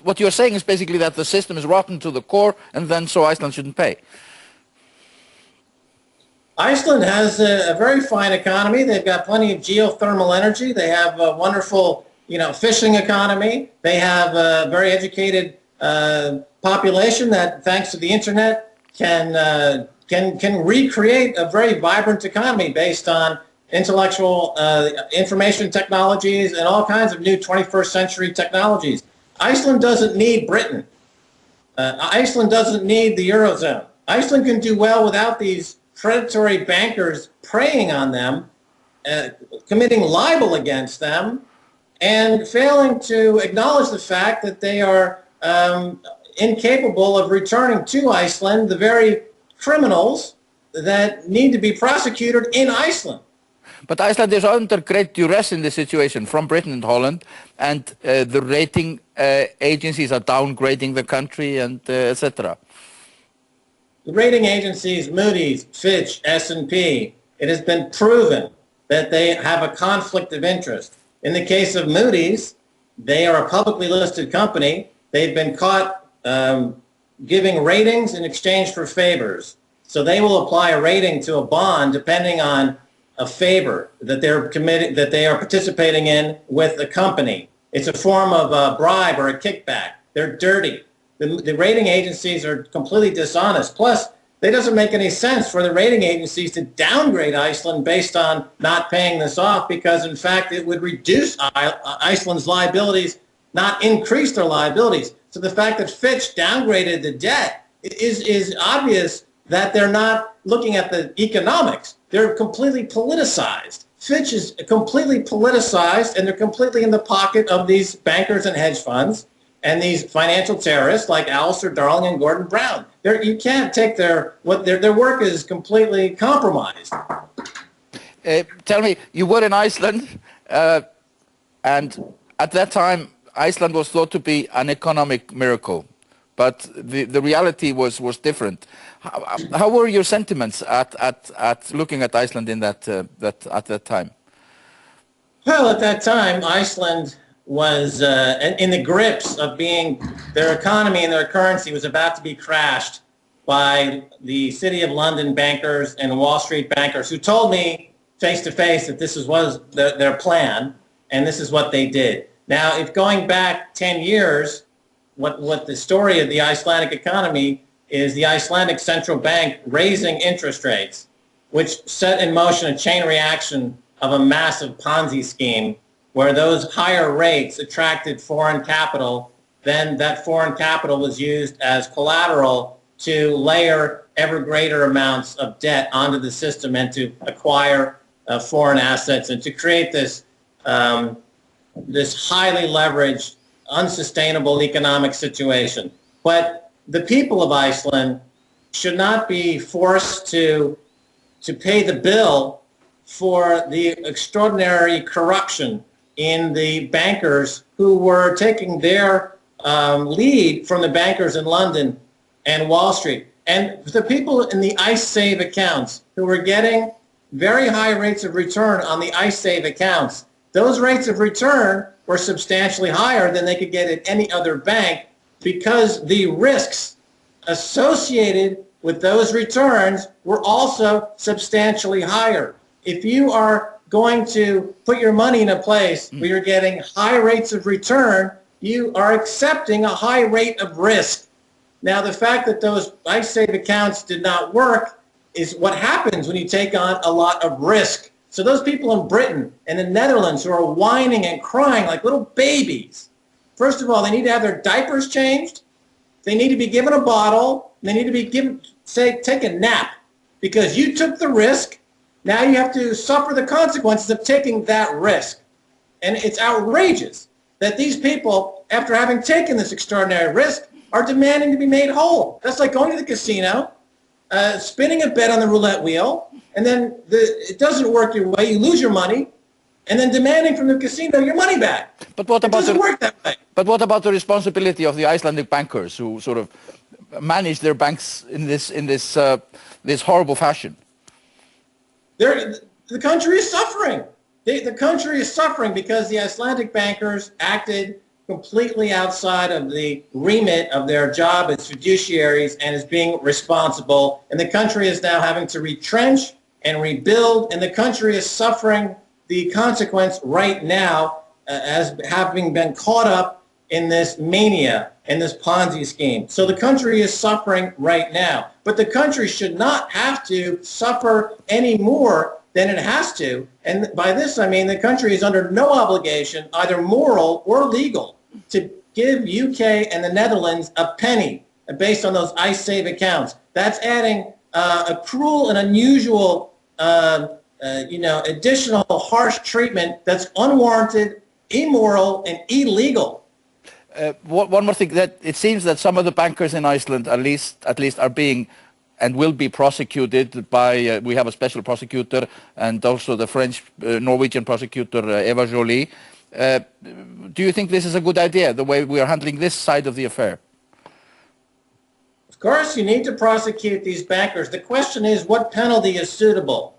what you're saying is basically that the system is rotten to the core, and then so Iceland shouldn't pay. Iceland has a very fine economy. They've got plenty of geothermal energy. They have a wonderful, fishing economy. They have a very educated population that, thanks to the internet, can recreate a very vibrant economy based on intellectual information technologies and all kinds of new 21st century technologies. Iceland doesn't need Britain. Iceland doesn't need the Eurozone. Iceland can do well without these predatory bankers preying on them, committing libel against them, and failing to acknowledge the fact that they are incapable of returning to Iceland the very criminals that need to be prosecuted in Iceland. But Iceland is under great duress in this situation from Britain and Holland, and the rating agencies are downgrading the country, and etc. The rating agencies, Moody's, Fitch, S&P, it has been proven that they have a conflict of interest. In the case of Moody's, they are a publicly listed company. They've been caught giving ratings in exchange for favors. So they will apply a rating to a bond depending on a favor that they are participating in with the company. It's a form of a bribe or a kickback. They're dirty. The rating agencies are completely dishonest. Plus, it doesn't make any sense for the rating agencies to downgrade Iceland based on not paying this off, because in fact it would reduce Iceland's liabilities, not increase their liabilities. So the fact that Fitch downgraded the debt is obvious that they're not looking at the economics. They're completely politicized. Fitch is completely politicized, and they're completely in the pocket of these bankers and hedge funds and these financial terrorists like Alistair Darling and Gordon Brown. You can't take their work is completely compromised. Tell me, you were in Iceland, and at that time Iceland was thought to be an economic miracle, but the reality was different. How were your sentiments at looking at Iceland in at that time? Well, at that time, Iceland was in the grips of their economy and their currency was about to be crashed by the City of London bankers and Wall Street bankers, who told me face to face that this was their plan and this is what they did. Now, if going back 10 years, what the story of the Icelandic economy is the Icelandic central bank raising interest rates, which set in motion a chain reaction of a massive Ponzi scheme where those higher rates attracted foreign capital. Then that foreign capital was used as collateral to layer ever greater amounts of debt onto the system and to acquire foreign assets and to create this highly leveraged, unsustainable economic situation. But the people of Iceland should not be forced to pay the bill for the extraordinary corruption in the bankers who were taking their lead from the bankers in London and Wall Street. And the people in the Icesave accounts who were getting very high rates of return on the Icesave accounts, those rates of return were substantially higher than they could get at any other bank, because the risks associated with those returns were also substantially higher. If you are going to put your money in a place where you're getting high rates of return, you are accepting a high rate of risk. Now, the fact that those Icesave accounts did not work is what happens when you take on a lot of risk. So those people in Britain and the Netherlands who are whining and crying like little babies, first of all, they need to have their diapers changed. They need to be given a bottle. They need to be given, take a nap, because you took the risk. Now you have to suffer the consequences of taking that risk. And it's outrageous that these people, after having taken this extraordinary risk, are demanding to be made whole. That's like going to the casino, spinning a bet on the roulette wheel, and then it doesn't work your way, you lose your money, and then demanding from the casino your money back. But what about it doesn't work that way. But what about the responsibility of the Icelandic bankers who sort of manage their banks in this horrible fashion? The country is suffering. The country is suffering because the Icelandic bankers acted completely outside of the remit of their job as fiduciaries and as being responsible. And the country is now having to retrench and rebuild, and the country is suffering the consequence right now as having been caught up in this mania, in this Ponzi scheme. So the country is suffering right now. But the country should not have to suffer any more than it has to. And by this, I mean the country is under no obligation, either moral or legal, to give UK and the Netherlands a penny based on those Icesave accounts. That's adding a cruel and unusual, additional harsh treatment that's unwarranted, immoral, and illegal. One more thing, that it seems that some of the bankers in Iceland, at least, are being and will be prosecuted by. We have a special prosecutor, and also the French, Norwegian prosecutor Eva Joly. Do you think this is a good idea, the way we are handling this side of the affair? Of course, you need to prosecute these bankers. The question is, what penalty is suitable?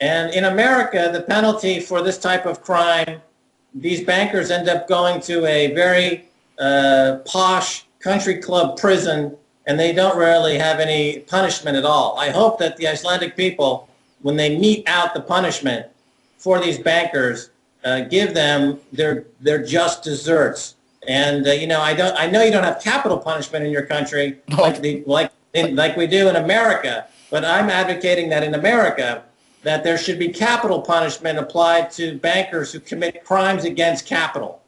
And in America, the penalty for this type of crime, these bankers end up going to a very posh country club prison, and they don't really have any punishment at all. I hope that the Icelandic people, when they mete out the punishment for these bankers, give them their just desserts. And I know you don't have capital punishment in your country like we do in America, but I'm advocating that in America that there should be capital punishment applied to bankers who commit crimes against capital.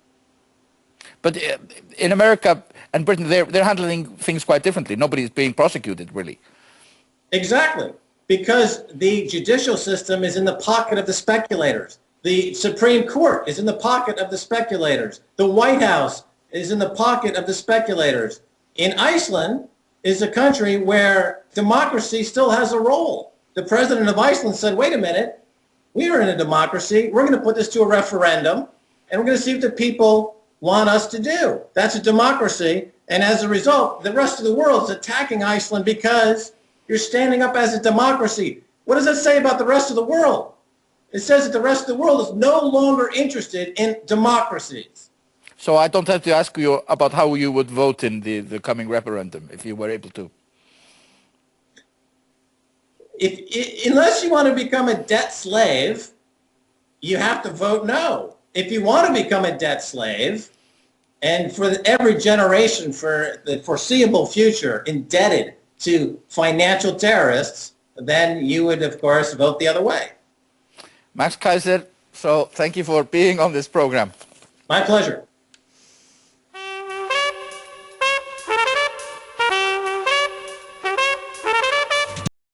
But in America and Britain, they're handling things quite differently. Nobody's being prosecuted, really. Exactly, because the judicial system is in the pocket of the speculators. The Supreme Court is in the pocket of the speculators. The White House is in the pocket of the speculators. In Iceland is a country where democracy still has a role. The president of Iceland said, wait a minute, we are in a democracy. We're going to put this to a referendum, and we're going to see what the people want us to do. That's a democracy. And as a result, the rest of the world is attacking Iceland because you're standing up as a democracy. What does that say about the rest of the world? It says that the rest of the world is no longer interested in democracies. So I don't have to ask you about how you would vote in the coming referendum, if you were able to. Unless you want to become a debt slave, you have to vote no. If you want to become a debt slave, and for every generation for the foreseeable future indebted to financial terrorists, then you would, of course, vote the other way. Max Keiser, so thank you for being on this program. My pleasure.